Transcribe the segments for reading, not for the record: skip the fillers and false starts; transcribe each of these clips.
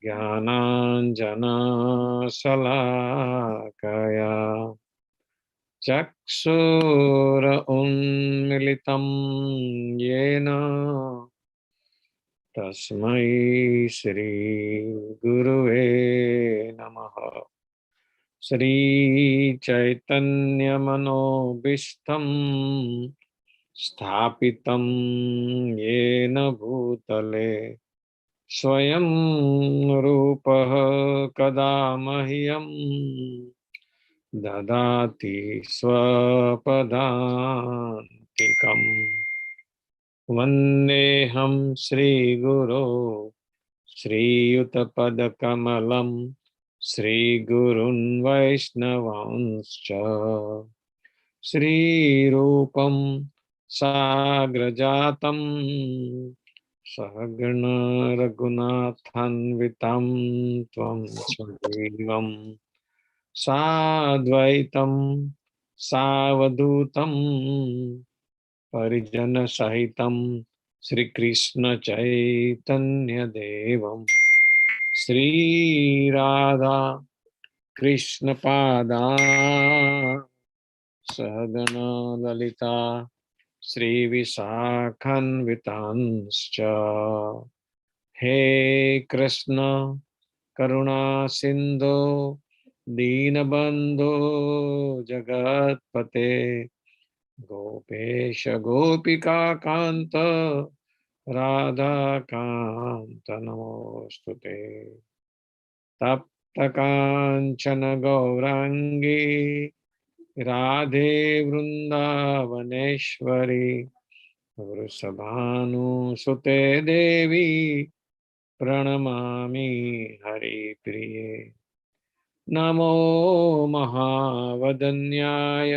ज्ञानाञ्जनशलाकया चक्षुर उन्मिलितं येन तस्मै श्री गुरुवे नमः। श्री चैतन्यमनोभीष्टं स्थापितं येन भूतले स्वयं रूपः कदा मह्यं ददाति स्वपदान्तिकम्। वन्देऽहं श्रीगुरो श्रीयुतपदकमलं श्रीगुरुन् वैष्णवांश्च श्रीरूपं साग्रजातं सहगण रघुनाथान्वितं त्वं सजीवं साद्वैतं सावधूतं परिजन सहितं श्रीकृष्ण चैतन्य देवं श्रीराधा कृष्ण पादा सहगना ललिता श्रीविशाखान्वितांश्च हे कृष्ण करुणा सिंधो दीनबंधो जगत्पते गोपेश गोपिका कांत राधा कांत नमोस्तुते। तप्त कांचन गौरांगी राधे वृंदावनेश्वरी वृषभानुसुते देवी प्रणमामि हरिप्रिये। नमो महावदन्याय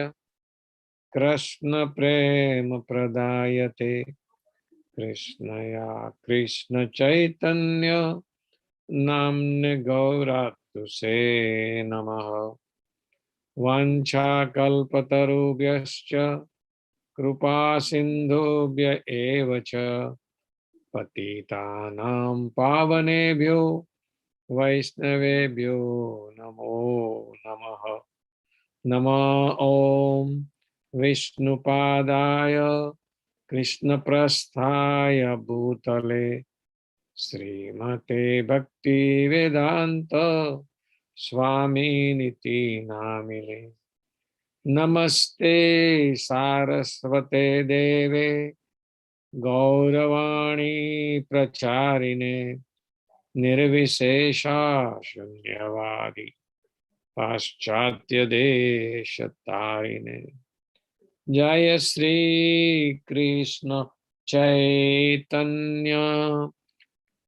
कृष्ण प्रेम प्रदायते कृष्णया कृष्ण चैतन्य नाम्ने गौरात्से नमः। वाञ्छाकल्पतरुभ्यश्च कृपा सिन्धुभ्य एव च पतितानां पावनेभ्यो वैष्णवेभ्यो नमो नमः। नमः ॐ विष्णुपादाय कृष्णप्रस्थाय भूतले श्रीमते भक्तिवेदान्त स्वामिनिति नामिने। नमस्ते सारस्वते देवे गौरवाणी प्रचारिणे निर्विशेषा शून्यवादी पाश्चात्य देशतारिणे। जय श्री कृष्ण चैतन्य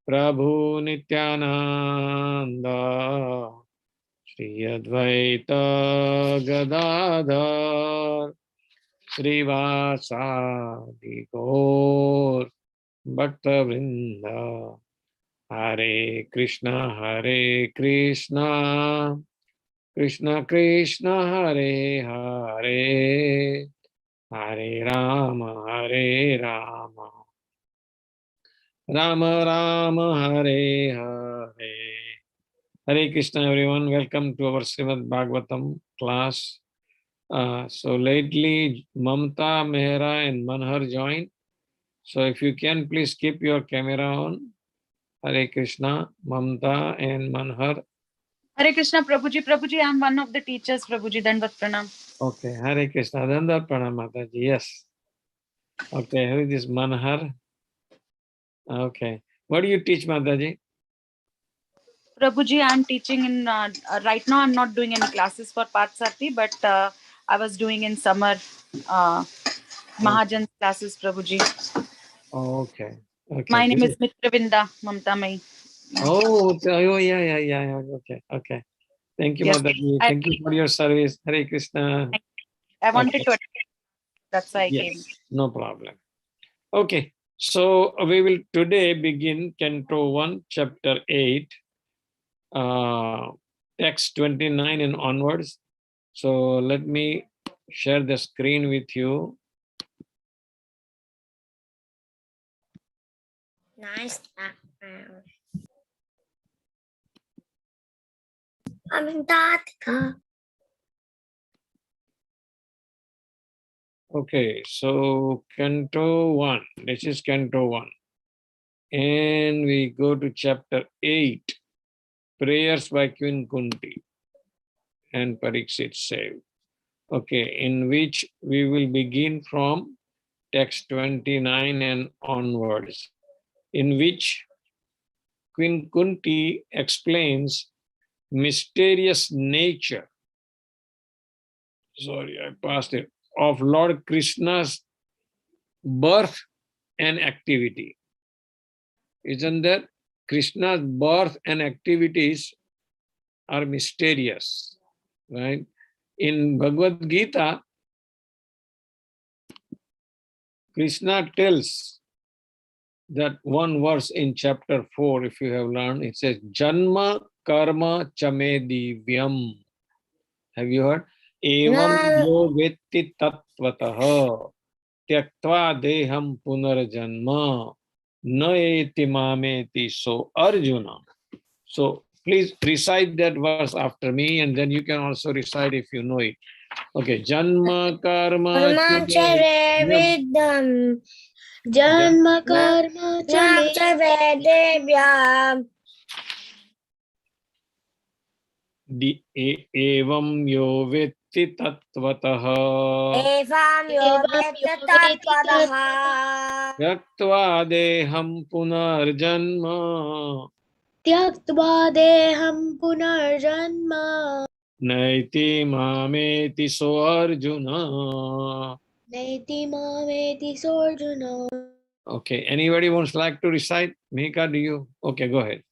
प्रभु नित्यानंद श्री अद्वैत गदाधर श्रीवासादि गौर भक्तवृंद। हरे Krishna Krishna Krishna Hare Hare Hare Ram Ram Ram Hare Hare. Hare Krishna everyone, welcome to our Srimad Bhagwatam class. So lately Mamta, Mehra and Manhar joined. So if you can please keep your camera on. Hare Krishna, Mamta and Manhar. Hare Krishna, Prabhuji. Prabhuji, I am one of the teachers, Prabhuji. Dandavat Pranam. Okay, Hare Krishna, Dandavat Pranam Mataji, yes. Okay, who is this Manhar? Okay, what do you teach, Mataji? Prabhuji, I am teaching in, right now I am not doing any classes for part-3, but I was doing in summer Mahajan classes, Prabhuji. Okay, okay. My name Good. is Mitravinda Mamta Mai. Oh, yeah. Okay. Thank you, Yes, Mataji. I Thank you for your service. Hare Krishna. wanted Okay. to attend. That's why I came. Yes, no problem. Okay, so we will today begin Canto 1, Chapter 8, text 29 and onwards. So let me share the screen with you. Nice background. Okay, so Canto 1. This is Canto 1. And we go to chapter 8. Prayers by Queen Kunti and Pariksit saved. Okay, in which we will begin from text 29 and onwards, in which Queen Kunti explains mysterious nature, sorry, I passed it, of Lord Krishna's birth and activity. Isn't that Krishna's birth and activities are mysterious, right? In Bhagavad Gita, Krishna tells that one verse in chapter 4, if you have learned, it says, Janma karma chame divyam. Have you heard? Evam yo vetti tattvataha tyaktva deham punarjanma naeti mameti. So Arjuna. So please recite that verse after me, and then you can also recite if you know it. Okay. Janma karma Vidam Janma karma devyam evam yo vetti tattvataha evam yo tattvataha yaktva deham punarjanma tyaktva deham punarjanma naiti mameti. So Arjuna. neti mameti sorjuna. Okay, anybody wants like to recite? Mika, do you? Okay, go ahead.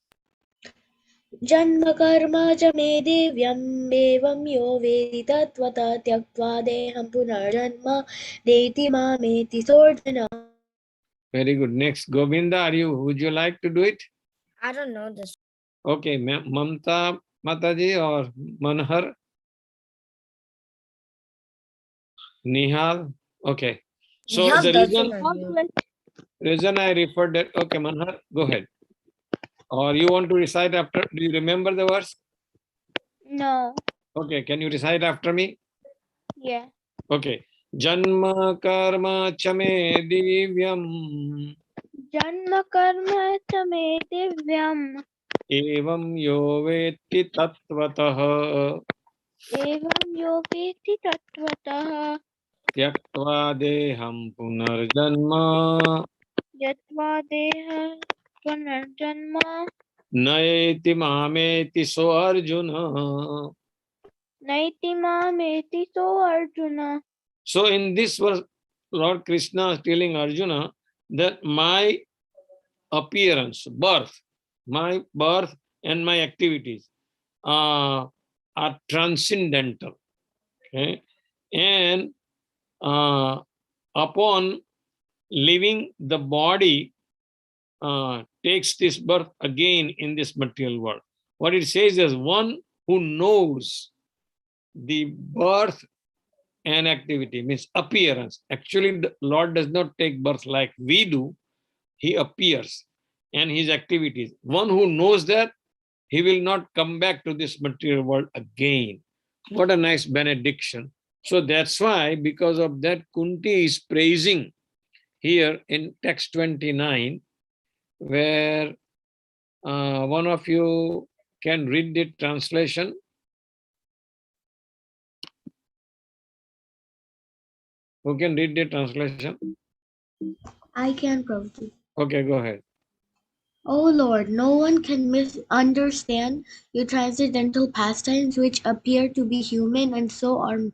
Janma karma cha me divyam evam yo vedi tattvata tyaktva deham punarjanma neti mameti sorjuna. Very good. Next, Govinda, would you like to do it? I don't know this. Okay, Mamta Mataji or Manhar? Nihal? Okay. So the reason I referred that, okay, Manhar, go ahead. Or you want to recite after, do you remember the verse? No. Okay, can you recite after me? Yeah. Okay. Janma karma chame divyam Janma karma cha me divyam evam yo vetti tattvataha evam yo veti tattvataha tyaktva deham punarjanma yatva deha punarjanma naeti mameti. So Arjuna. naiti mameti so Arjuna. So in this verse, Lord Krishna is telling Arjuna that my appearance, my birth and my activities are transcendental. Okay? And upon leaving the body, takes this birth again in this material world. What it says is one who knows the birth and activity, means appearance. Actually, the Lord does not take birth like we do. He appears and his activities. One who knows that, he will not come back to this material world again. What a nice benediction. So that's why, because of that, Kunti is praising here in text 29, where one of you can read the translation. Who can read the translation? I can, Prabhuji. Okay, go ahead. O Lord, no one can misunderstand your transcendental pastimes, which appear to be human and so are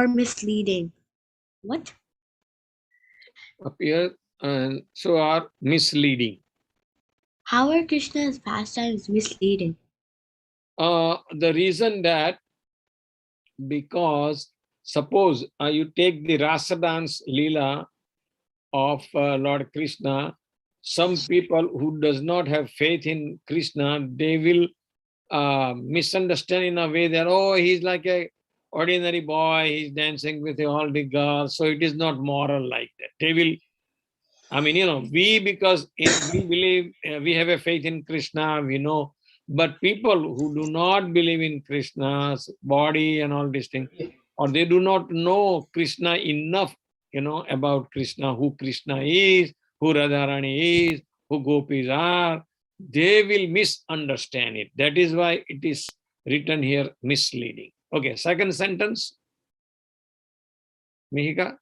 misleading. What? Appear and so are misleading. How are Krishna's pastimes misleading? The reason that, because suppose you take the Rasa dance Leela of Lord Krishna, some people who does not have faith in Krishna, they will misunderstand in a way that, oh, he's like a ordinary boy, he's dancing with all the girls, so it is not moral like that. They will, I mean, we, because we believe, we have a faith in Krishna, we know But people who do not believe in Krishna's body and all these things, or they do not know Krishna enough, about Krishna, who Krishna is, who Radharani is, who gopis are, they will misunderstand it. That is why it is written here misleading. Okay, second sentence, Mihika.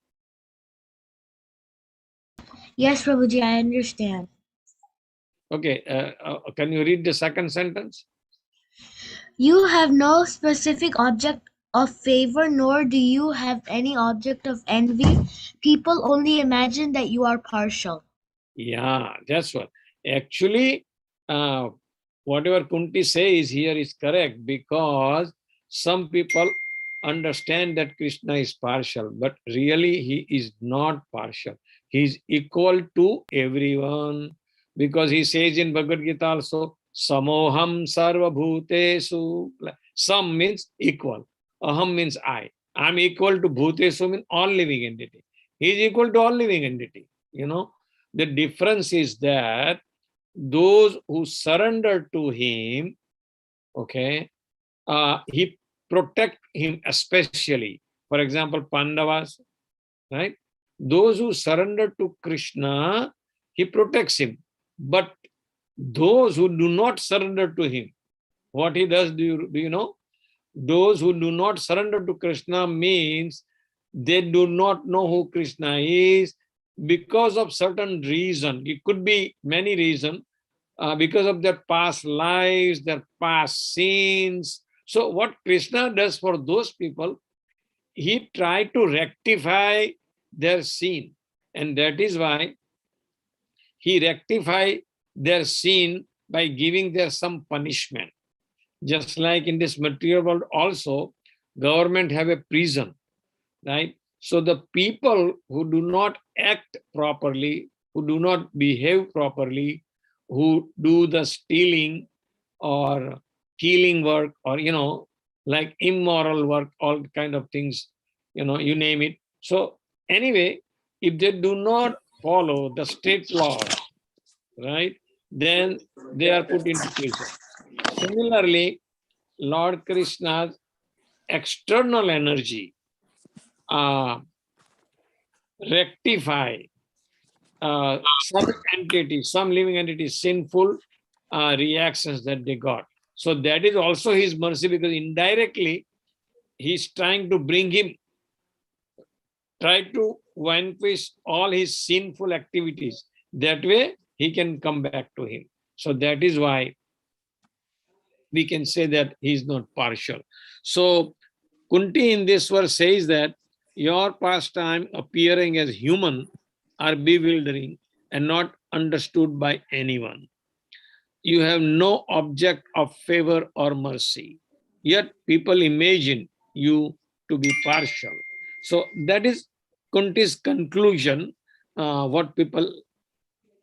Yes, Prabhuji, I understand. Okay, can you read the second sentence? You have no specific object of favor, nor do you have any object of envy. People only imagine that you are partial. Yeah, that's what. Actually, uh, whatever Kunti says here is correct, because some people understand that Krishna is partial, but really he is not partial. He is equal to everyone, because he says in Bhagavad Gita also, Samoham sarva bhutesu. Sam means equal. Aham means I. I'm equal to bhutesu means all living entity. He is equal to all living entity, The difference is that those who surrender to him, okay, he protect him especially. For example, Pandavas, right? Those who surrender to Krishna, he protects him. But those who do not surrender to him, what he does, do you know? Those who do not surrender to Krishna means they do not know who Krishna is because of certain reason. It could be many reasons, because of their past lives, their past sins. So what Krishna does for those people, he tried to rectify their sin. And that is why he rectify their sin by giving them some punishment. Just like in this material world also, government have a prison, right? So the people who do not act properly, who do not behave properly, who do the stealing or killing work, or like immoral work, all kind of things, you name it. So anyway, if they do not follow the state laws, right, then they are put into prison. Similarly, Lord Krishna's external energy uh, rectify some entity, some living entity, sinful reactions that they got. So that is also his mercy, because indirectly he's trying to bring him, try to vanquish all his sinful activities. That way he can come back to him. So that is why we can say that he is not partial. So Kunti in this verse says that your pastime appearing as human are bewildering and not understood by anyone. You have no object of favor or mercy, yet people imagine you to be partial. So that is Kunti's conclusion, what people,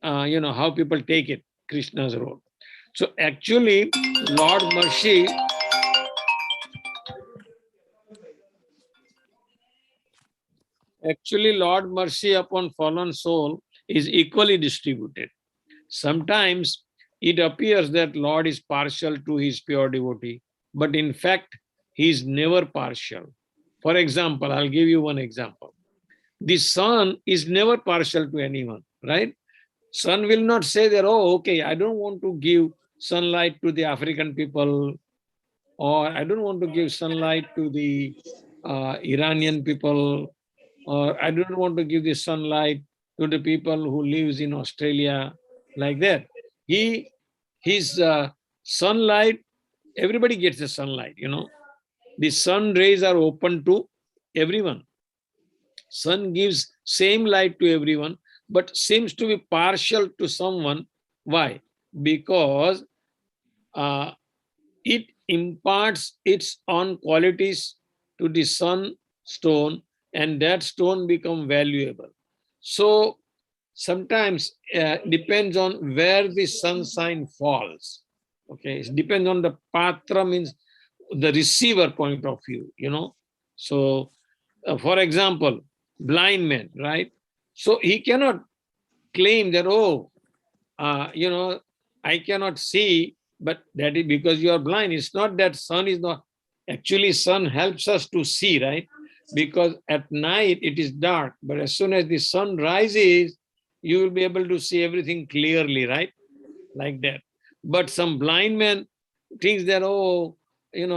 how people take it, Krishna's role. So actually, Lord Mercy, Lord mercy upon fallen soul is equally distributed. Sometimes it appears that Lord is partial to his pure devotee, but in fact, he is never partial. For example, I'll give you one example. The sun is never partial to anyone, right? Sun will not say that, oh, okay, I don't want to give sunlight to the African people, or I don't want to give sunlight to the Iranian people, or I don't want to give the sunlight to the people who lives in Australia, like that. His sunlight, everybody gets the sunlight, The sun rays are open to everyone. Sun gives same light to everyone, but seems to be partial to someone. Why? Because uh, it imparts its own qualities to the sun stone, and that stone become valuable. So sometimes depends on where the sunshine falls. Okay, it depends on the patra, means the receiver point of view, So for example, blind man, right? So he cannot claim that, oh, I cannot see But that is because you are blind. It's not that sun is not, actually sun helps us to see, right? Because at night it is dark, but as soon as the sun rises, you will be able to see everything clearly, right? Like that. But some blind man thinks that, oh,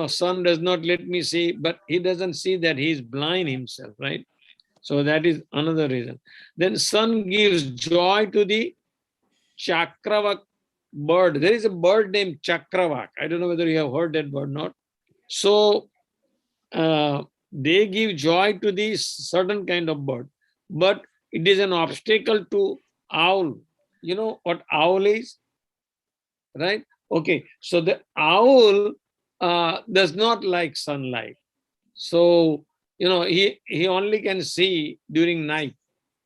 sun does not let me see, but he doesn't see that he is blind himself, right? So that is another reason. Then sun gives joy to the Chakravak bird. There is a bird named Chakravak. I don't know whether you have heard that bird or not. So they give joy to the certain kind of bird, but it is an obstacle to owl. You know what owl is, right? Okay, so the owl does not like sunlight. So, he only can see during night.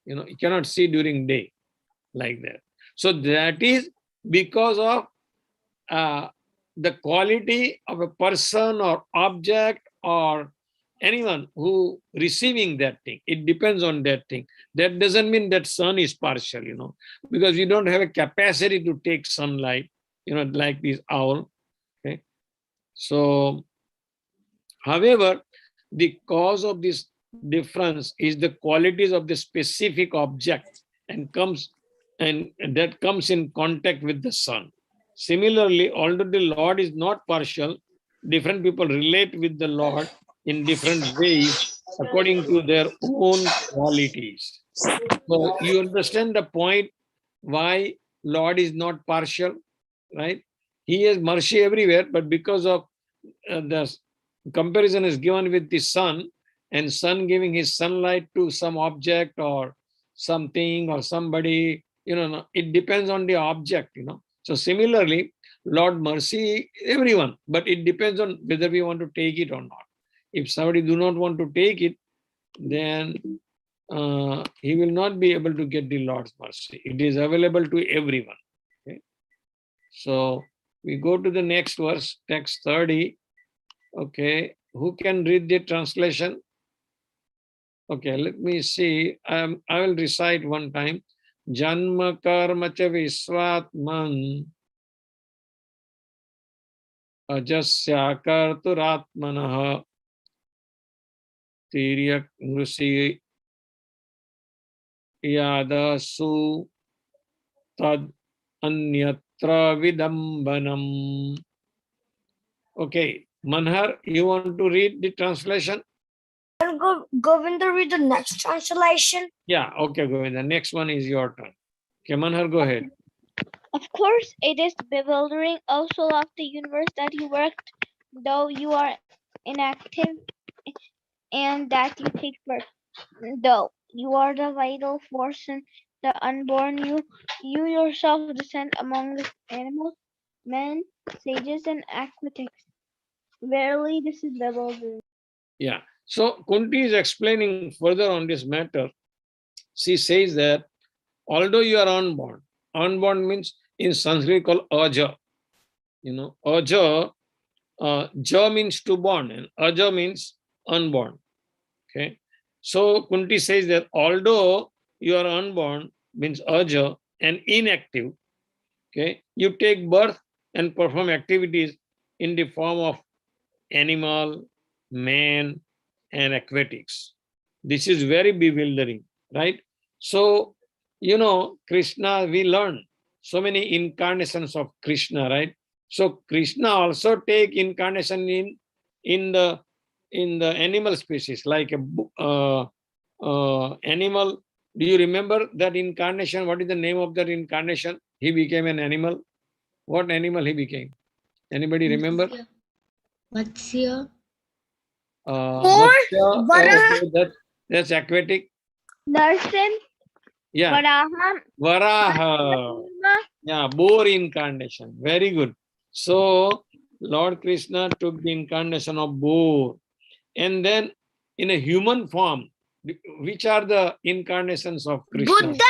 He cannot see during day, like that. So that is because of the quality of a person or object or anyone who receiving that thing. It depends on that thing. That doesn't mean that sun is partial, because we don't have a capacity to take sunlight, like this owl. Okay. So, however, the cause of this difference is the qualities of the specific object and that comes in contact with the sun. Similarly, although the Lord is not partial, different people relate with the Lord in different ways according to their own qualities. So you understand the point why Lord is not partial, right? He has mercy everywhere, but because of the comparison is given with the sun, and sun giving his sunlight to some object or something or somebody, it depends on the object, So similarly, Lord mercy everyone, but it depends on whether we want to take it or not. If somebody do not want to take it, then he will not be able to get the Lord's mercy. It is available to everyone. Okay? So we go to the next verse, text 30. Okay, who can read the translation? Okay, let me see. I will recite one time. Janma karma cha visvatman ajasya karturatmanah tiryak nrusi yadasu tad anyatra vidambanam. Okay, Manhar, you want to read the translation? Govinda, read the next translation. Yeah, okay, Govinda. Next one is your turn. Okay, Manhar, go ahead. Of course, it is bewildering, O soul of the universe, that you worked, though you are inactive, and that you take birth, though you are the vital force in the unborn. You yourself descend among the animals, men, sages, and aquatics. Verily, this is bewildering. Yeah. So Kunti is explaining further on this matter. She says that although you are unborn means in Sanskrit called aja. Aja, ja means to born and aja means unborn. Okay. So Kunti says that although you are unborn means aja and inactive, okay, you take birth and perform activities in the form of animal, man, and aquatics. This is very bewildering, right? So, Krishna, we learn so many incarnations of Krishna, right? So Krishna also take incarnation in the animal species, like a animal. Do you remember that incarnation? What is the name of that incarnation? He became an animal. What animal he became? Anybody remember? Matsya. Matsya, okay, that's aquatic. Narsim, Yeah. Varaha, Varaha. Yeah, boar incarnation. Very good. So Lord Krishna took the incarnation of boar. And then in a human form, which are the incarnations of Krishna? Buddha,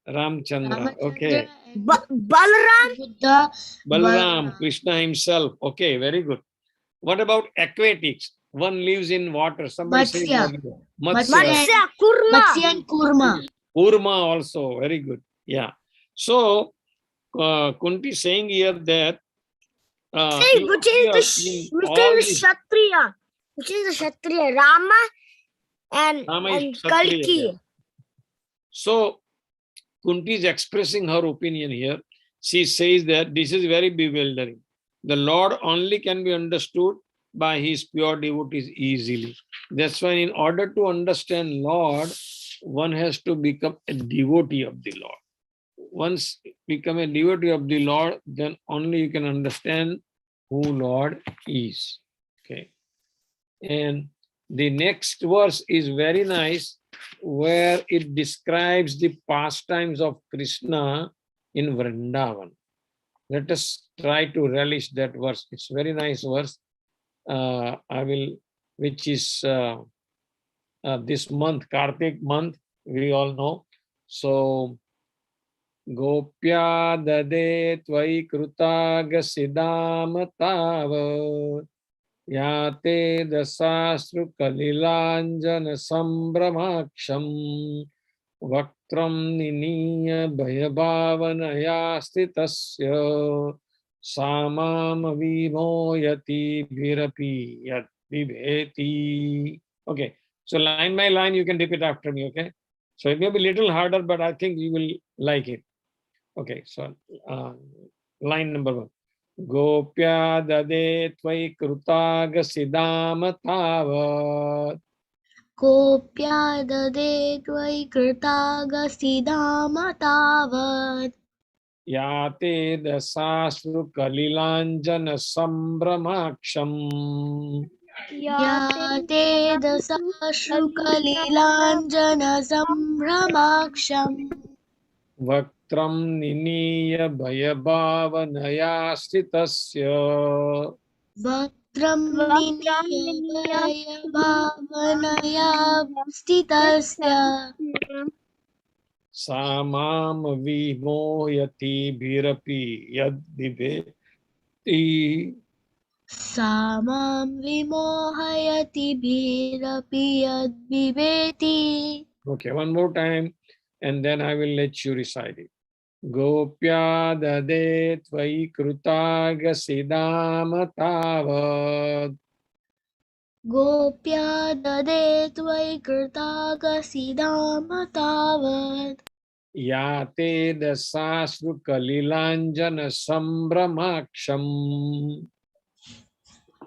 Ramchandra. Okay. Balaram, Buddha, Balaram, Krishna himself. Okay, very good. What about aquatics? One lives in water. Somebody say Matsya. Matsya. Kurma. Matsya and Kurma. Kurma also. Very good. Yeah. So Kunti saying here that Say, even which is here in which all is these, Kshatriya? Which is the Kshatriya? Rama and Rama is Kshatriya, Kalki. yeah. So Kunti is expressing her opinion here. She says that this is very bewildering. The Lord only can be understood by his pure devotees easily. That's why in order to understand Lord, one has to become a devotee of the Lord. Once become a devotee of the Lord, then only you can understand who Lord is. Okay. And the next verse is very nice, where it describes the pastimes of Krishna in Vrandavan. Let us try to relish that verse. It's very nice verse. I will, which is this month, Kartik month, we all know. So, Gopya dade tvai krutagasiddham tavat याते दशाश्रुकलिलाञ्जनसम्भ्रमाक्षम् वक्त्रं निनीय भयभावनया स्थितस्य सा मामविमोहयतीभिरपि यद्बिभेति. Okay, so line by line you can repeat after me, okay? So it may be a little harder, but I think you will like it. Okay, so line number 1. Gopya dade tvai krutagasiddham tavat Gopya dade tvai krutagasiddham tavat yate dasasru kalilanjana sambramaksham yate dasashukalilanjana sambhamaksham vaktram niniya bhayabhavanaya sthitasya Vaktram niniyavaya bhavanaya sथितस्य samam vimoyati bhirapi yad viveti. सा मां विमोहयति भीरपि यद्विवेति. Okay, one more time, and then I will let you recite it. Gopya dade tvai krutagasiddham tavat Gopya ददे त्वयि कृतागसिदाम तावत् yate dasasru kalilanjana sambramaksham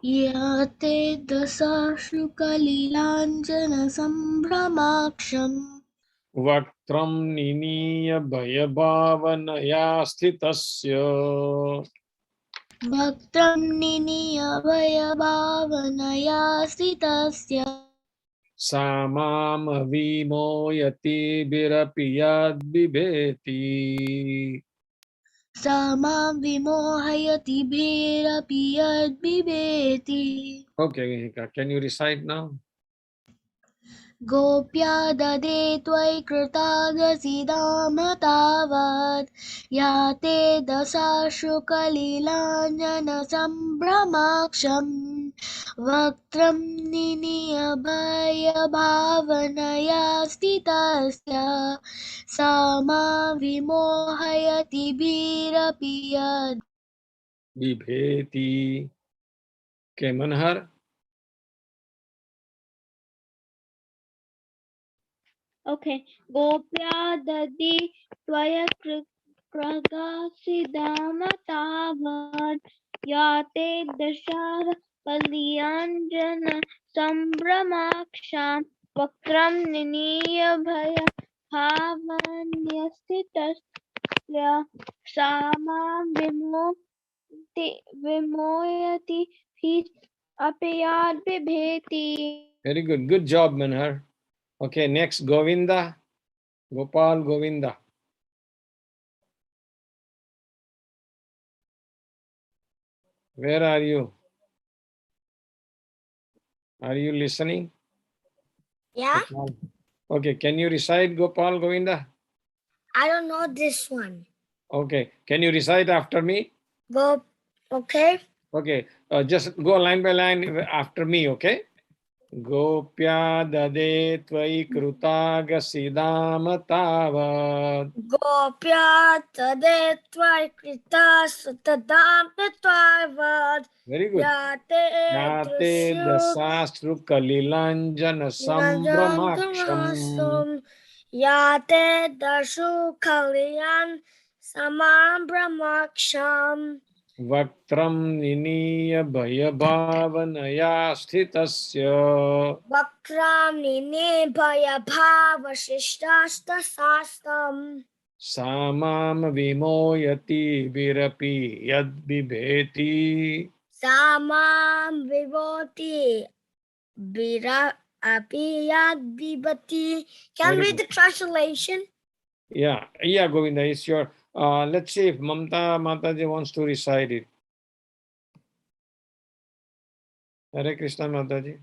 या ते दशाश्रु कलिलाञ्जनसम्भ्रमाक्षम् vaktram niniya bhayabhavanaya sthitasya वक्त्रं निनीय भयभावनया स्थितस्य samam vimoyati birapi yad viveti. सा मां विमोहयति भीरपि यद्विवेति. Okay, can you recite now? Gopya ददे त्वयि कृतागसिदाम तावत् या ते दशाश्रु कलिलाञ्जनसम्भ्रमाक्षम् वक्त्रं निनीय भयभावनया स्थितस्य सा मां विमोहयति भीरपि यद् Vibheti. Okay, Manhar. Okay. Gopya dadi tvaya kragasidama tavat yate dashar kalyanjana sambramaksham vakram niniya bhaya bhavanyasitasya sama vimoyati his apyad bibheti. Very good. Good job, Manhar. Okay, next, Govinda. Gopal Govinda. Where are you? Are you listening? Yeah, Gopal. Okay, can you recite Gopal Govinda? I don't know this one. Okay, can you recite after me? Go, okay. Okay, just go line by line after me, okay? Gopya dade tvai krutagassidam tavad. Gopya tade tvai krita sutadam tvad. Very good. Yate Yate drushu dasastru kalilanjana sambramaksham. niranjantam. Yate dashu kaliyan samambramaksham. Vaktram niniya bhayabhavanaya sthitasya. Vakram nine bhaya bhava shishtastasastam. Samam vimoyati virapi yad bibheti. Samam vivoti vira apiyad vibati. Can Very read good. the translation? Yeah, Govinda, it's your. Let's see if Mamta Mataji wants to recite it. Hare Krishna Mataji.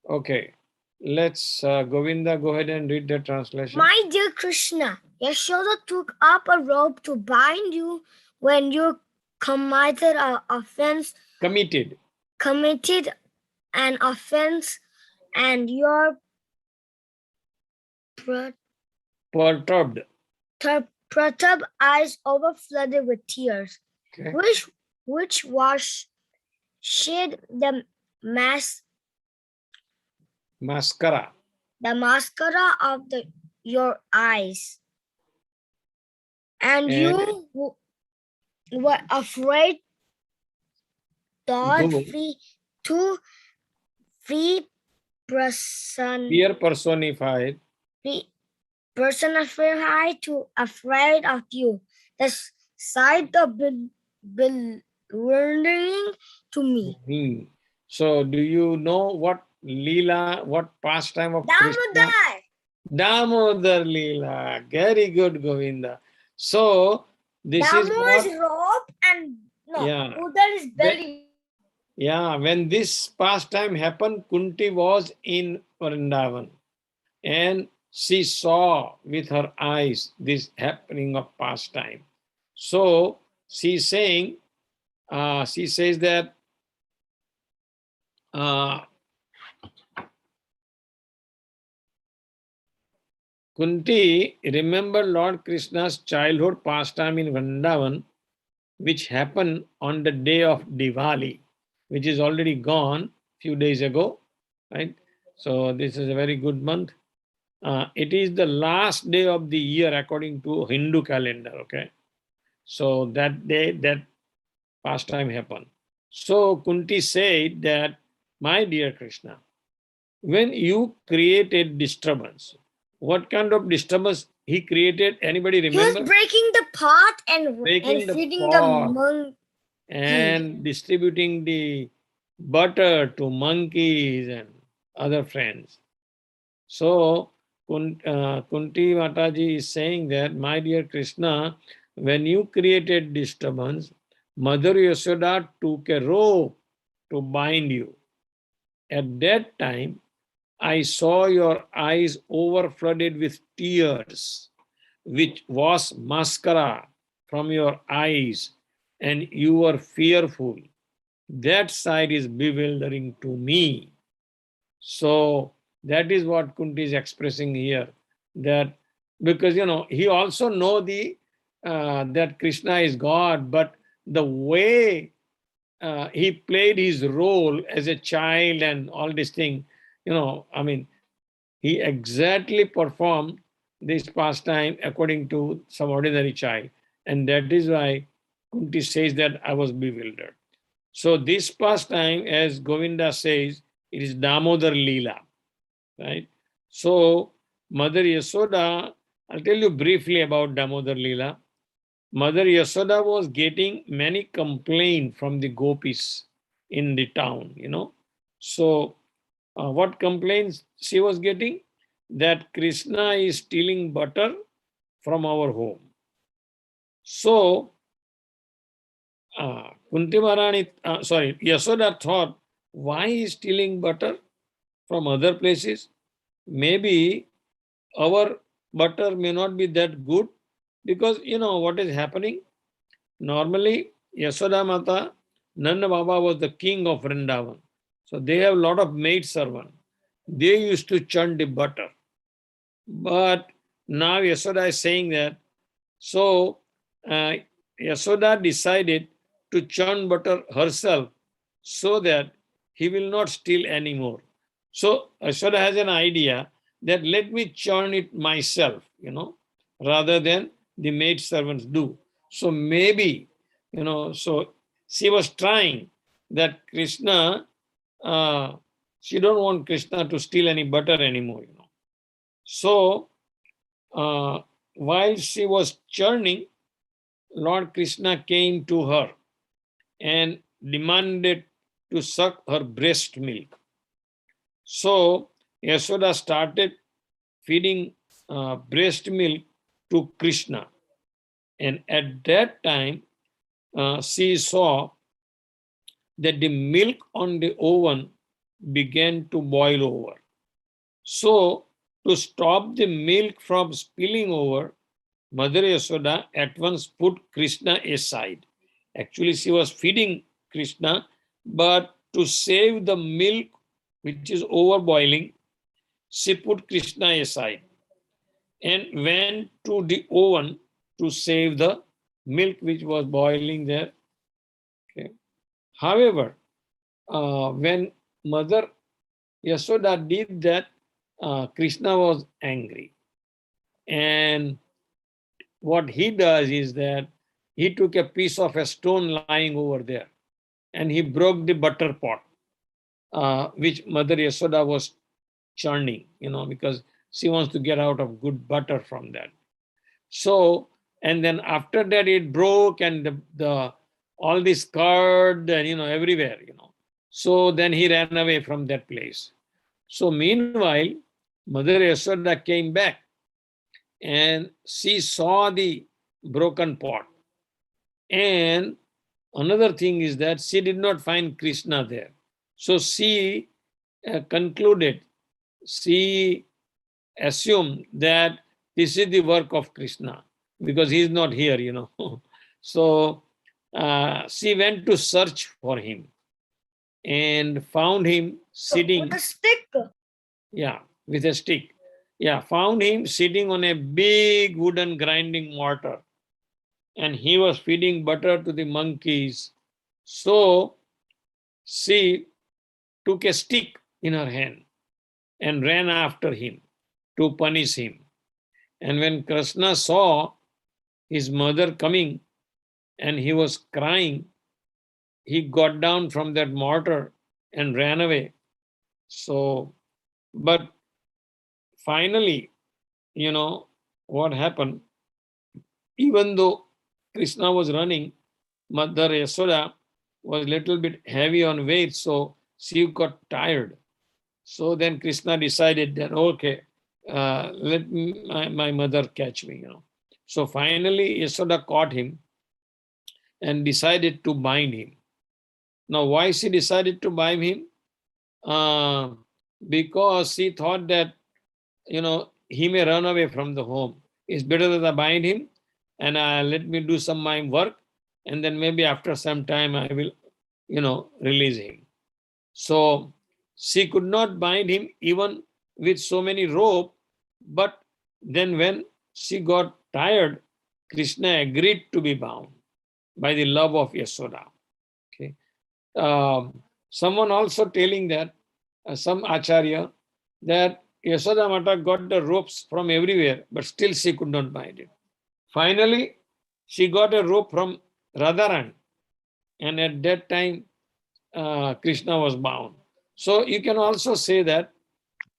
Okay, let's Govinda go ahead and read the translation. My dear Krishna, Yashoda took up a rope to bind you when you committed an offense, Committed. committed an offense, and your Perturbed. perturbed eyes overflooded with tears, Okay. which shed the Mascara. mascara of your eyes, and you were afraid Go. to be Fear personified. personified to afraid of you. The sight of bewildering to me. So, do you know what Leela, what pastime of Krishna? Damodar Leela. Very good, Govinda. So, this is what. rope and Yeah. Udar is belly. Yeah, when this pastime happened, Kunti was in Vrandavan and she saw with her eyes this happening of pastime. So she says that Kunti remembered Lord Krishna's childhood pastime in Vrindavan, which happened on the day of Diwali, which is already gone few days ago, right? So this is a very good month. It is the last day of the year according to Hindu calendar, okay? So that day, that pastime happened. So Kunti said that, my dear Krishna, when you created disturbance, what kind of disturbance he created? Anybody remember? He was breaking the pot and feeding the monkey. And distributing the butter to monkeys and other friends. So Kunti Mataji is saying that, my dear Krishna, when you created disturbance, Mother Yashoda took a rope to bind you. At that time, I saw your eyes overflooded with tears, which was mascara from your eyes, and you were fearful. That sight is bewildering to me. So that is what Kunti is expressing here. That because he also know that Krishna is God, but the way he played his role as a child and all this thing, he exactly performed this pastime according to some ordinary child. And that is why Kunti says that I was bewildered. So this pastime, as Govinda says, it is Damodar Leela, right? So Mother Yasoda, I'll tell you briefly about Damodar Leela. Mother Yasoda was getting many complaints from the gopis in the town, So what complaints she was getting? That Krishna is stealing butter from our home. So Kunti Maharani, Yasoda thought, why is stealing butter from other places? Maybe our butter may not be that good, because what is happening? Normally, Yasoda Mata Nanda Baba was the king of Vrandavan. So they have a lot of maid servants. They used to churn the butter. But now Yasoda is saying that, so Yasoda decided to churn butter herself so that he will not steal anymore. So Yasoda has an idea that let me churn it myself, rather than the maid servants do. So maybe, so she was trying that Krishna, she don't want Krishna to steal any butter anymore, So while she was churning, Lord Krishna came to her and demanded to suck her breast milk. So Yasoda started feeding breast milk to Krishna. And at that time, she saw that the milk on the oven began to boil over. So to stop the milk from spilling over, Mother Yasoda at once put Krishna aside. Actually, she was feeding Krishna, but to save the milk which is overboiling, she put Krishna aside and went to the oven to save the milk which was boiling there. Okay. However, when Mother Yasoda did that, Krishna was angry. And what he does is that he took a piece of a stone lying over there and he broke the butter pot, which Mother Yasoda was churning, because she wants to get out of good butter from that. So, and then after that it broke and the all this curd and, everywhere, So then he ran away from that place. So meanwhile, Mother Yasoda came back and she saw the broken pot. And another thing is that she did not find Krishna there. So she concluded, she assumed that this is the work of Krishna because he is not here, So she went to search for him and found him sitting. With a stick. Yeah, with a stick. Yeah, found him sitting on a big wooden grinding mortar. And he was feeding butter to the monkeys. So she took a stick in her hand and ran after him to punish him. And when Krishna saw his mother coming and he was crying, he got down from that mortar and ran away. So, but finally, what happened? Even though Krishna was running, Mother Yasoda was a little bit heavy on weight, so she got tired. So then Krishna decided that, okay, let my mother catch me, So finally, Yasoda caught him and decided to bind him. Now, why she decided to bind him? Because she thought that, he may run away from the home. It's better that I bind him and let me do some my work, and then maybe after some time I will, release him. So she could not bind him even with so many rope, but then when she got tired, Krishna agreed to be bound by the love of Yasoda. Okay. Someone also telling that, some acharya, that Yasoda Mata got the ropes from everywhere, but still she could not bind it. Finally, she got a rope from Radharani, and at that time, Krishna was bound. So you can also say that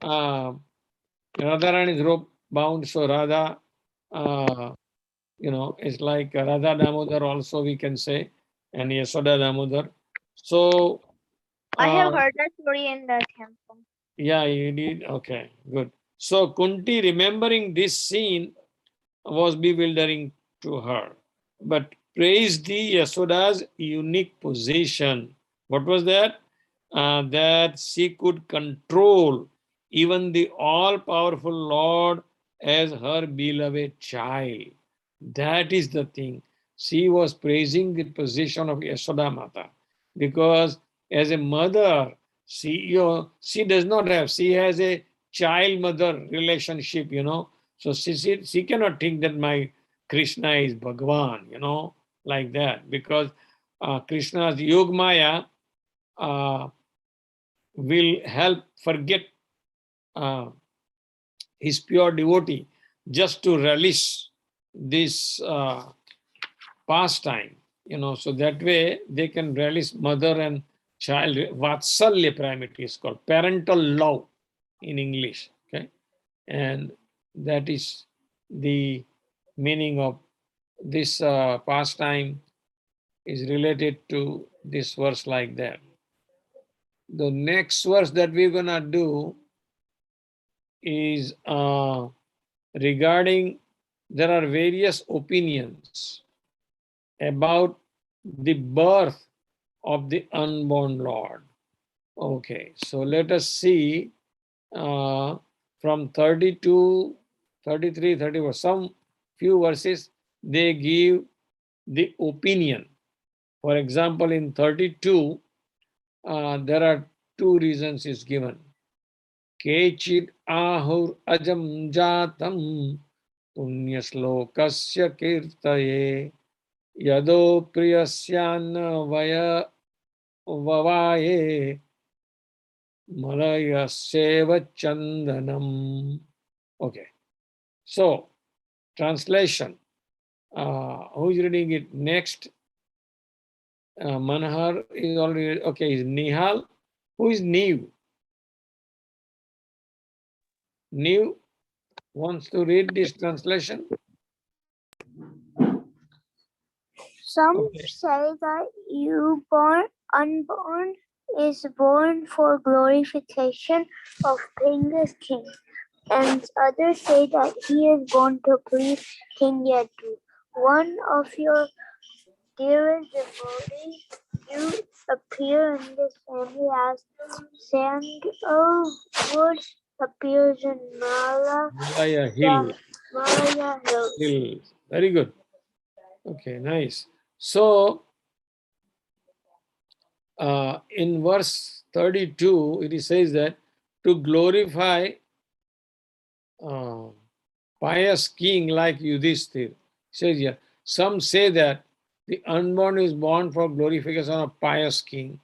Radharani is rope bound, so Radha, it's like Radha Damodar also we can say, and Yasoda Damodar. So, I have heard that story in the temple. yeah, you did. Okay, good. So Kunti, remembering this scene, was bewildering to her. But praise the Yasoda's unique position. What was that? That she could control even the all-powerful Lord as her beloved child. That is the thing. She was praising the position of Yasoda Mata, because as a mother, she does not have, she has a child-mother relationship, So she cannot think that my Krishna is Bhagwan, like that, because Krishna's Yogmaya will help forget his pure devotee just to relish this pastime, so that way they can relish mother and child. Vatsalya primarily is called parental love in English, okay? And that is the meaning of this pastime is related to this verse like that. The next verse that we're gonna do is regarding, there are various opinions about the birth of the unborn Lord. Okay, so let us see from 32, 33, 34, some few verses, they give the opinion. For example, in 32, there are two reasons is given. Kechid ahur ajam jatam punyaslokasya kirtaye yado priyasyanna vaya vavaye malayaseva chandanam. Okay, so translation. Who is reading it next? Manhar is already, okay, is Nihal. Who is New? New wants to read this translation? Some Okay. say that unborn is born for glorification of Pinga's king, and others say that he is born to please King Yadu. One of your dearest devotees, you appear in this family as sandalwood appears in Malaya Hill. Malaya Hills. Hill. Very good. Okay, nice. So, in verse 32, it says that to glorify pious king like Yudhishthir. Says here, some say that the unborn is born for glorification of pious king.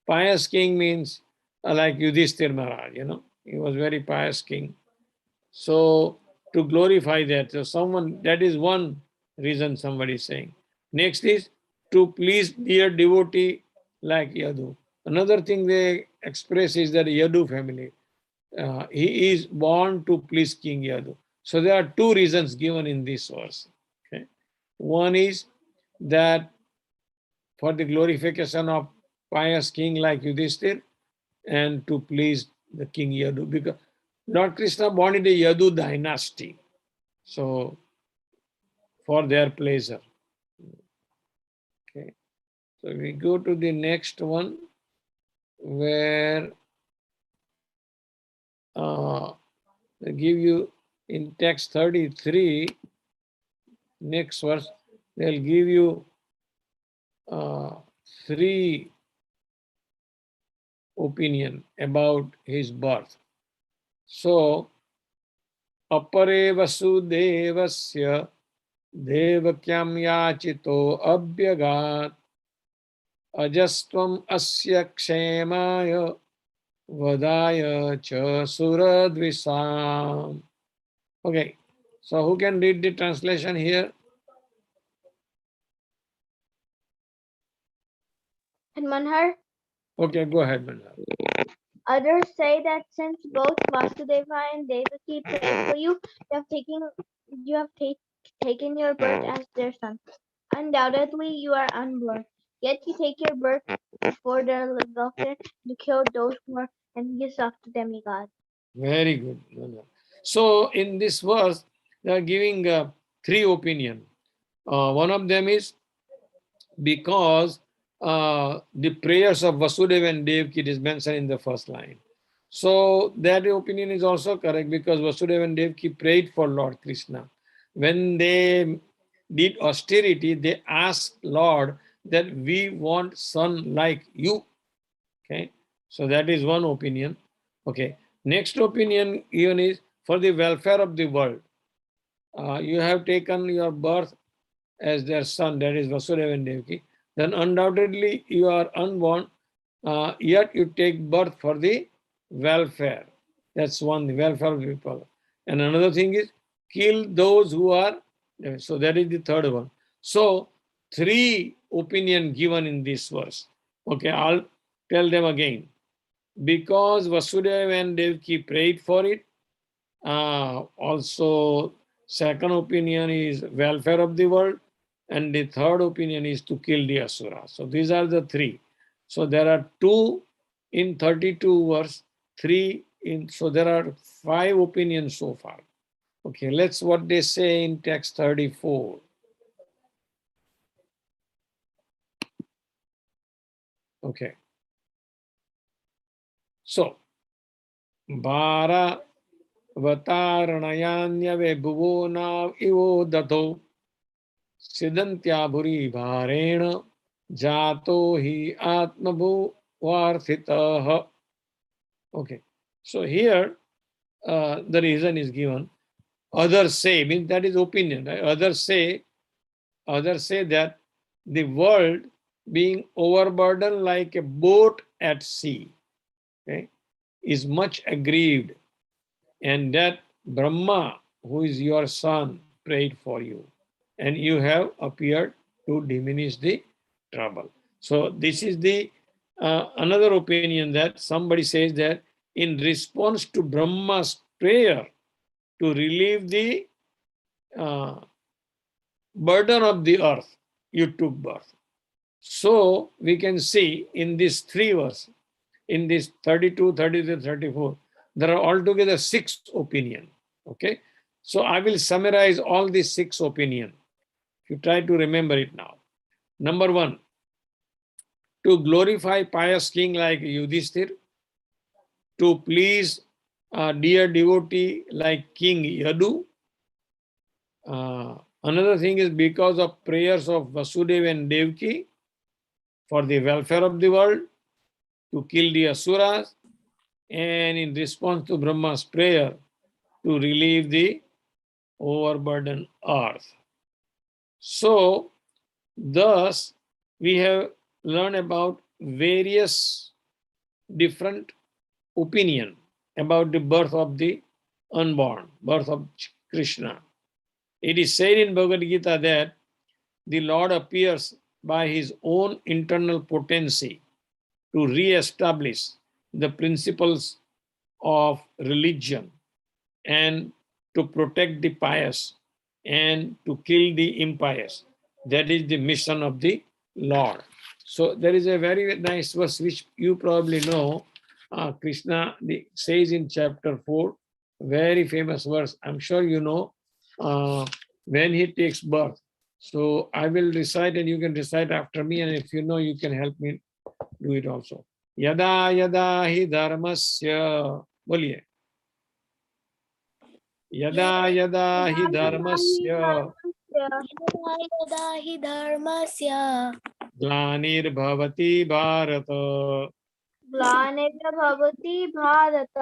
Pious king means like Yudhishthir Maharaj, he was very pious king. So to glorify that, so someone, that is one reason somebody is saying. Next is to please dear devotee like Yadu. Another thing they express is that Yadu family. He is born to please King Yadu. So there are two reasons given in this verse. Okay, one is that for the glorification of pious king like Yudhishthir, and to please the King Yadu, because Lord Krishna born in the Yadu dynasty. So for their pleasure. Okay, so we go to the next one where they give you in text 33, next verse, they'll give you three opinion about his birth. So, apare vasudevasya devakyam yachito abhyagat ajastvam asya kshemaya vadaya cha suradvisam. Okay, so who can read the translation here? And Manhar, Okay, go ahead, Manhar. others say that since both Vasudeva and Devaki prayed for you, you have taken your birth as their son. Undoubtedly, you are unborn. Yet you take your birth for their welfare to kill those who are envious of the demigod. Very good. So in this verse, they are giving three opinions. One of them is because the prayers of Vasudeva and Devaki is mentioned in the first line. So that opinion is also correct, because Vasudeva and Devaki prayed for Lord Krishna. When they did austerity, they asked Lord that we want son like you. Okay, so that is one opinion. Okay, next opinion even is for the welfare of the world. You have taken your birth as their son, that is Vasudeva and Devaki, then undoubtedly you are unborn, yet you take birth for the welfare. That's one, the welfare of people. And another thing is kill those who are, so that is the third one. So three opinion given in this verse. Okay, I'll tell them again. Because Vasudeva and Devaki prayed for it, also second opinion is welfare of the world, and the third opinion is to kill the asura. So these are the three. So there are two in 32 verse, three in, so there are 5 opinions so far. Okay, let's what they say in text 34. Okay. So, Bhara Vatarnayanyave Bhuvo Nav Ivo Dato Siddhantya Bhuri Bharena Jato Hi Atmabhu Varthitaha. Okay. So here the reason is given. Others say, means that is opinion. Right? Others say that the world being overburdened like a boat at sea, okay, is much aggrieved, and that Brahma, who is your son, prayed for you, and you have appeared to diminish the trouble. So this is the another opinion that somebody says that in response to Brahma's prayer to relieve the uh, burden of the earth, you took birth. So we can see in these 3 verses, in this 32, 33, 34, there are altogether 6 opinions. Okay, so I will summarize all these 6 opinions. You try to remember it now. Number 1, to glorify pious king like Yudhishthir, to please a dear devotee like King Yadu. Another thing is because of prayers of Vasudeva and Devaki for the welfare of the world, to kill the asuras, and in response to Brahma's prayer to relieve the overburdened earth. So, thus, we have learned about various different opinion about the birth of the unborn, birth of Krishna. It is said in Bhagavad Gita that the Lord appears by his own internal potency to re-establish the principles of religion and to protect the pious and to kill the impious. That is the mission of the Lord. So there is a very nice verse which you probably know. Krishna says in chapter 4, very famous verse. I'm sure you know when he takes birth. So I will recite and you can recite after me, and if you know, you can help me do it also. Yada yada hi dharmasya. Boliye. Yada yada hi dharmasya यदा हि धर्मस्य glanir bhavati ग्लानिर्भवति Bharat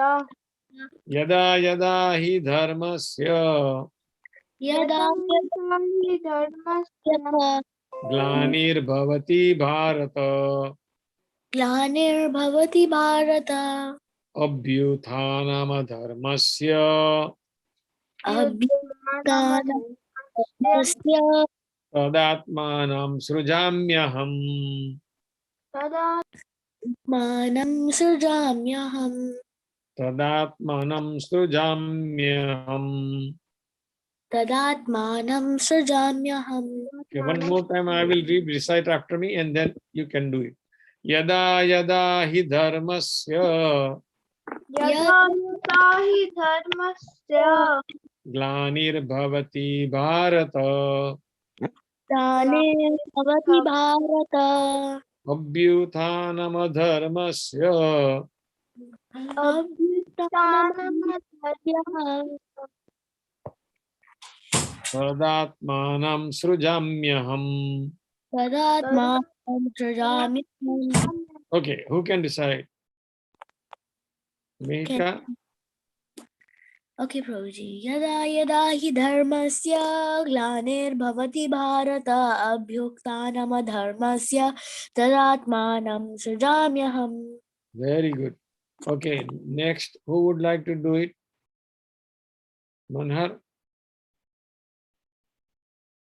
yada yada hi dharmasya यदा यदा हि धर्मस्य glanir bhavati ग्लानिर्भवति Bharat abhyuthanam dharmasya अभ्युत्थानस्य tadatmanam srujamyaham. तदा मानं सृजाम्यहम् Tadatmanam srujamyaham. तदात्मानं सृजाम्यहम्. Okay, one more time I will recite after me and then you can do it. Yada yada hi dharmasya यदा यदा हि धर्मस्य glanir bhavati ग्लानिर्भवति Bharat abhyuthanam dharmasya अभ्युत्थानस्य tadatmanam srujamyaham. Tadatmānam srijāmyaham. Okay, who can decide? Mihika? Okay, Prabhuji. Yada yada hi dharmasya glanirбhavati bharata abhyuktanam adharmasya tadatmanam srijāmyaham. Very good. Okay, next, who would like to do it? Manhar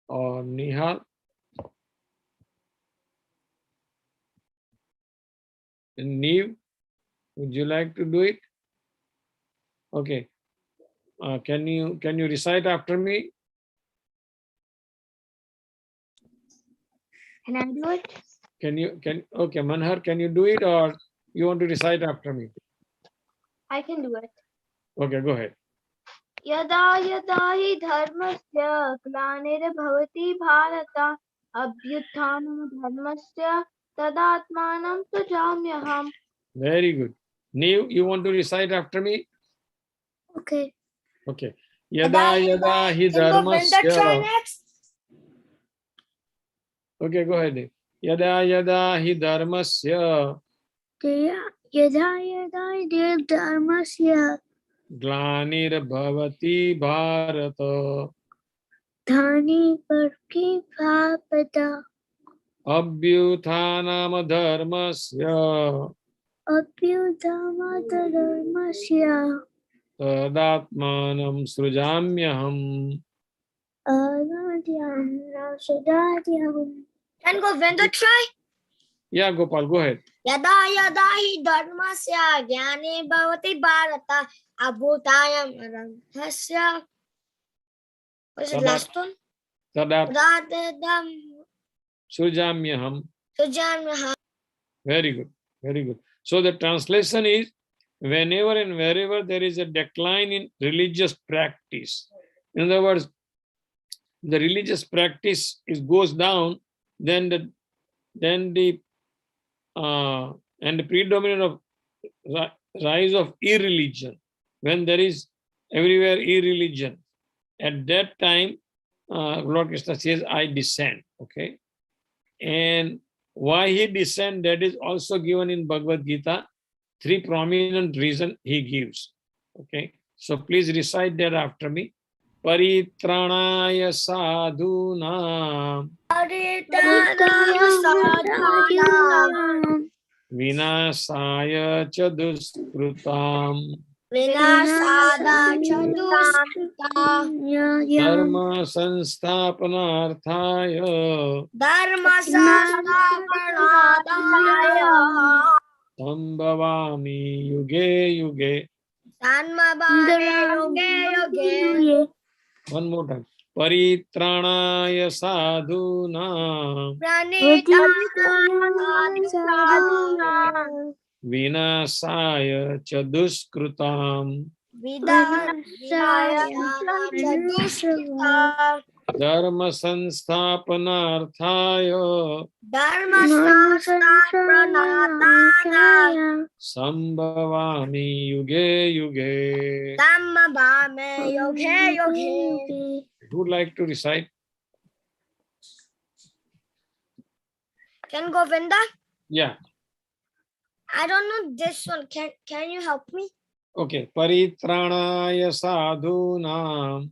or Nihal? Neev, would you like to do it? Okay. Can you recite after me? Can I do it? Okay, Manhar, can you do it or you want to recite after me? I can do it. Okay, go ahead. Yada yada hi dharmasya glanirбhavati bharata abhyuthanam dharmasya tadatmanam srijāmyaham. Very good. Neev, you want to recite after me? Okay. Okay. Yada yada hi dharmasya. Okay, go ahead. Neev. Yada yada hi dharmasya Yada yada hi dharmasya glanirbhavati bharata dhani parki bhavata abhyuthanam dharmasya abhyudhamata dharmasya tadatmanam srujamyaham. Can Govinda try? Yeah, Gopal, go ahead. Yada yada hi dharmasya jnane bhavati bharata abhutayam arandhasya. What's the last one? Tadadam Srujamyaham. sujamyaham. Very good. Very good. So the translation is, whenever and wherever there is a decline in religious practice, in other words, the religious practice goes down, then the and the predominant of rise of irreligion. When there is everywhere irreligion, at that time, Lord Krishna says, I descend. Okay. And why he descend, that is also given in Bhagavad Gita. 3 prominent reasons he gives. Okay. So please recite that after me. Paritranaya sadhunam vinasaya cha duskrutam Vinasada chaduskritam dharma sansthapanarthaya dharma sansthapanadaya sambhavami yuge yuge. sanmabhave yoge yoge. One more time. Paritranaya sadhunam vinasaya cha duskrutam dharma sansthapanarthaya sambhavami yuge yuge. Who would like to recite? Can Govinda? Yeah. I don't know this one. Can you help me? Okay. Paritranaya sadhunam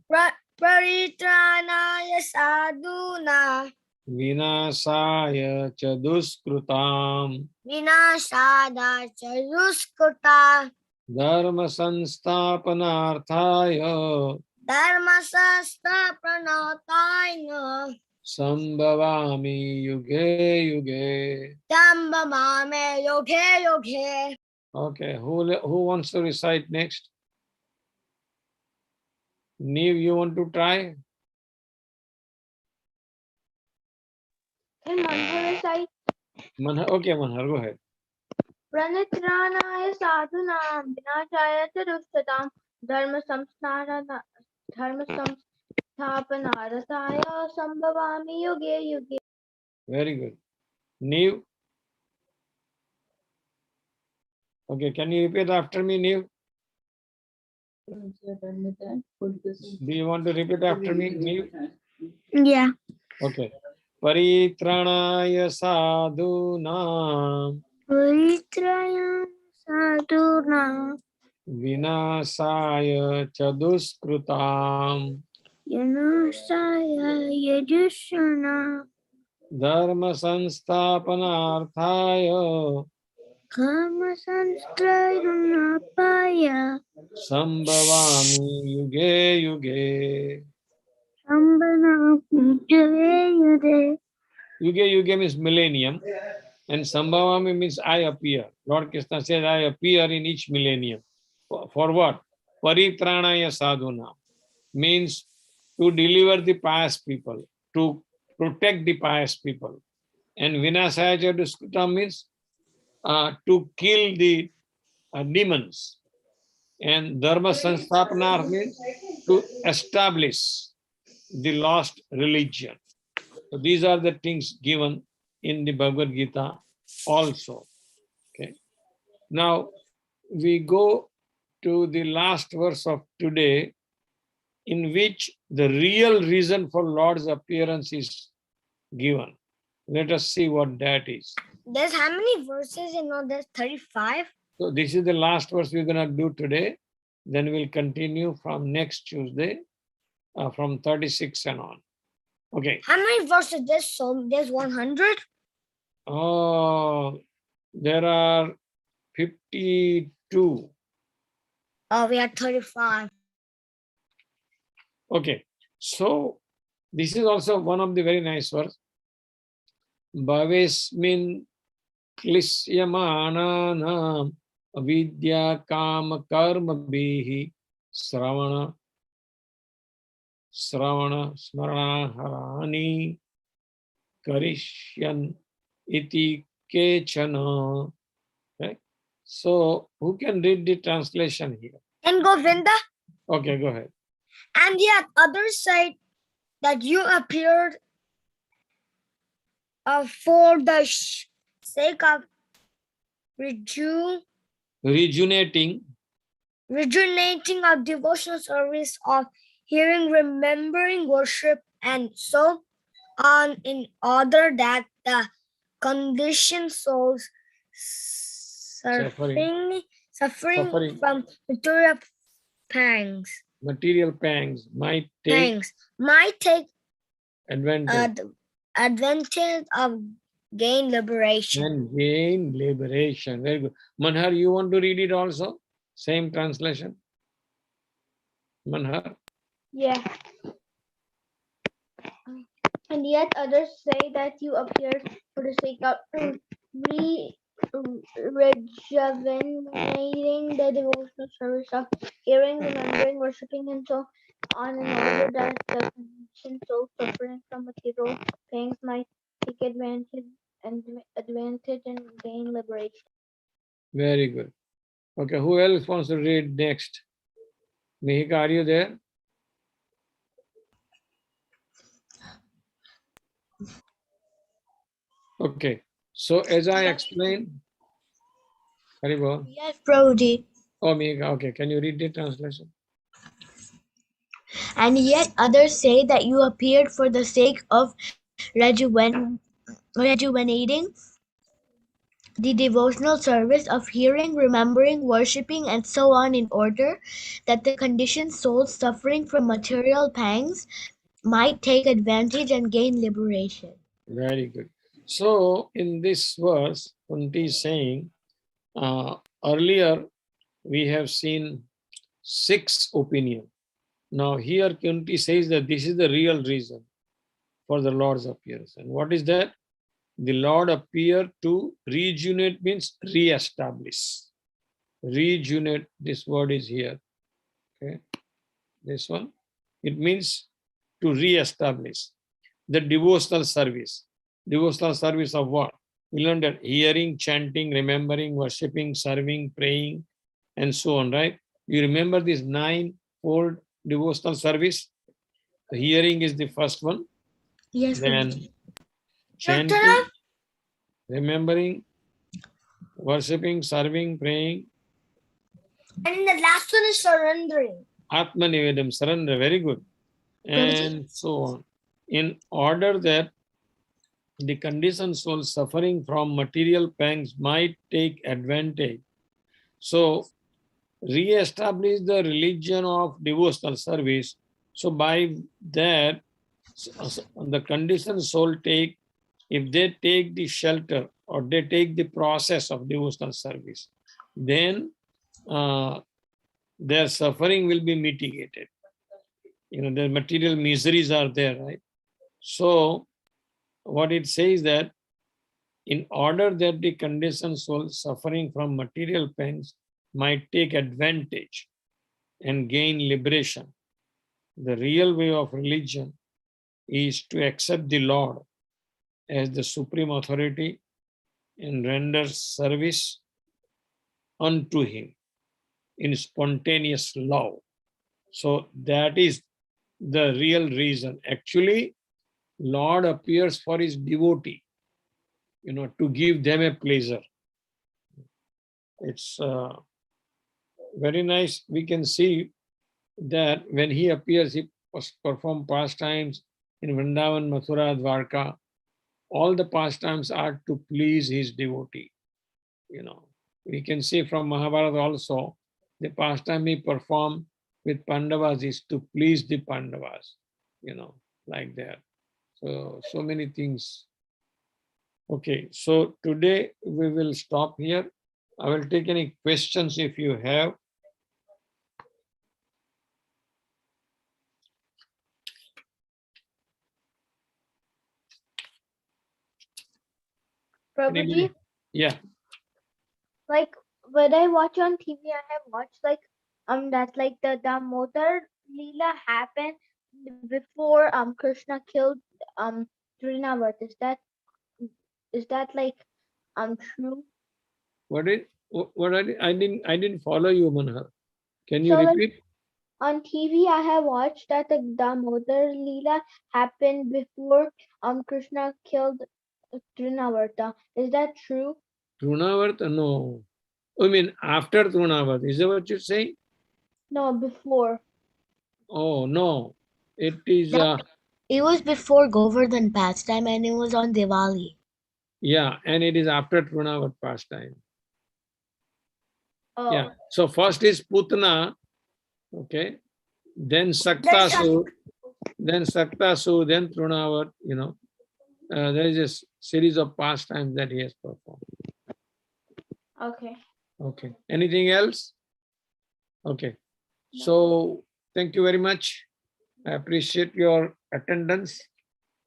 Paritranaya sadhuna vinasaya cha duskrutam vinashada chayuskuta dharma sansthapanarthaya dharma sasta pranatayna sambhavami yuge yuge. dambamame yoge yoge. Okay, who wants to recite next? Neev, you want to try? Can Manhar recite? Manhar, okay, Manhar, go ahead. Pranitranaya sadhunam vinashaya cha dushtatam dharma samsthapanarthaya sambhavami yuge yuge. Very good. Neev? Okay, can you repeat after me, Neev? Do you want to repeat after me, Neev? Yeah. Okay. Paritranaya sadhunam Paritraya sadhuna vinasaya chaduskrutam yanasaya yadushana dharma sansthapanarthaya kama sanstrayunapaya sambhavami yuge yuge. sambana yude Yuge yuge means millennium, and sambhavami means I appear. Lord Krishna says, I appear in each millennium. For what? Paritranaya sadhuna means to deliver the pious people, to protect the pious people. And vinasaya chaduskrutam means to kill the demons. And dharma sansthapanar means to establish the lost religion. So these are the things given in the Bhagavad Gita also. Okay. Now we go to the last verse of today, in which the real reason for Lord's appearance is given. Let us see what that is. There's how many verses in all? There's 35. So this is the last verse we're going to do today. Then we'll continue from next Tuesday, from 36 and on. Okay. How many verses there's? So there's 100. Oh, there are 52. Oh, we had 35. Okay. So this is also one of the very nice verse. Bhavesmin klishyamananam avidya kama karma bihi sravana smarana harani karishyan iti kechana. Okay. So who can read the translation here? And Govinda. Okay, go ahead. And yet others say that you appeared for the sake of Rejuvenating of devotional service, of hearing, remembering, worship, and so on, in order that the conditioned souls suffering from material pangs might take advantage of gain liberation. And gain liberation. Very good. Manhar, you want to read it also? Same translation. Manhar. Yeah. And yet others say that you appeared for the sake of rejuvenating the devotional service, of hearing, remembering, worshipping, and so on, in order that the conditioned souls suffering from material pangs might take advantage and gain liberation. Very good. Okay, who else wants to read next? Mihika, are you there? Okay, so as I explained, Haribo. Yes, Prabhuji. Oh, Mihika, okay, can you read the translation? And yet others say that you appeared for the sake of rejuvenating the devotional service, of hearing, remembering, worshipping, and so on, in order that the conditioned souls suffering from material pangs might take advantage and gain liberation. Very good. So in this verse, Kunti is saying, earlier we have seen 6 opinions. Now here Kunti says that this is the real reason for the Lord's appearance. And what is that? The Lord appeared to rejuvenate, means re-establish. Rejuvenate, this word is here. Okay, this one. It means to re-establish the devotional service. Devotional service of what? We learned that hearing, chanting, remembering, worshipping, serving, praying, and so on, right? You remember this 9-fold devotional service? The hearing is the first one. Yes, Then chanting, remembering, worshipping, serving, praying. and the last one is surrendering. Atma Nivedam, surrender, very good. And so on. In order that the conditioned soul suffering from material pangs might take advantage. So, re-establish the religion of devotional service. So, by that, the conditioned soul take, if they take the shelter or they take the process of devotional service, then their suffering will be mitigated. Their material miseries are there, right? So, what it says that in order that the conditioned soul suffering from material pains might take advantage and gain liberation, the real way of religion is to accept the Lord as the supreme authority and render service unto him in spontaneous love. So that is the real reason. Actually, Lord appears for his devotee, to give them a pleasure. It's very nice. We can see that when he appears, he performs pastimes in Vrandavan, Mathura, Dwarka. All the pastimes are to please his devotee. We can see from Mahabharata also, the pastime he performed with Pandavas is to please the Pandavas, like that. So many things. Okay, so today we will stop here. I will take any questions if you have. Prabhuji, Yeah. like when I watch on TV, I have watched that like the Damodar Leela happened before Krishna killed Trinavat. Is that like true? What I didn't follow you, Manhar. Can you So like repeat? on TV, I have watched that the Damodar Leela happened before Krishna killed Trinavarta. Is that true? Trunavarta? No. I mean after Trunavarta. Is that what you're saying? No, before. Oh no. It is It was before Govardhan pastime and it was on Diwali. yeah, and it is after Trunavarta pastime. Oh. Yeah. So first is Putna, okay, then Saktasu, then Trunavat, there is a series of pastimes that he has performed. Okay. Okay. Anything else? Okay. So thank you very much. I appreciate your attendance.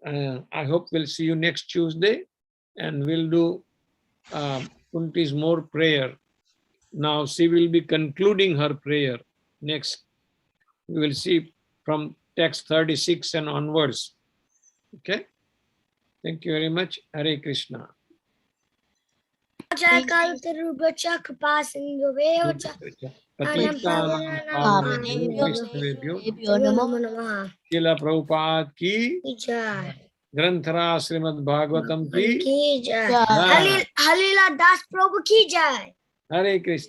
I hope we'll see you next Tuesday and we'll do Kunti's more prayer. Now she will be concluding her prayer next. We will see from text 36 and onwards. Okay. Thank you very much. Hare Krishna. Srila Prabhupada ki Granthara Srimad Bhagwatam ki Jai. Halila Das Prabhu ki jai. Hare Krishna.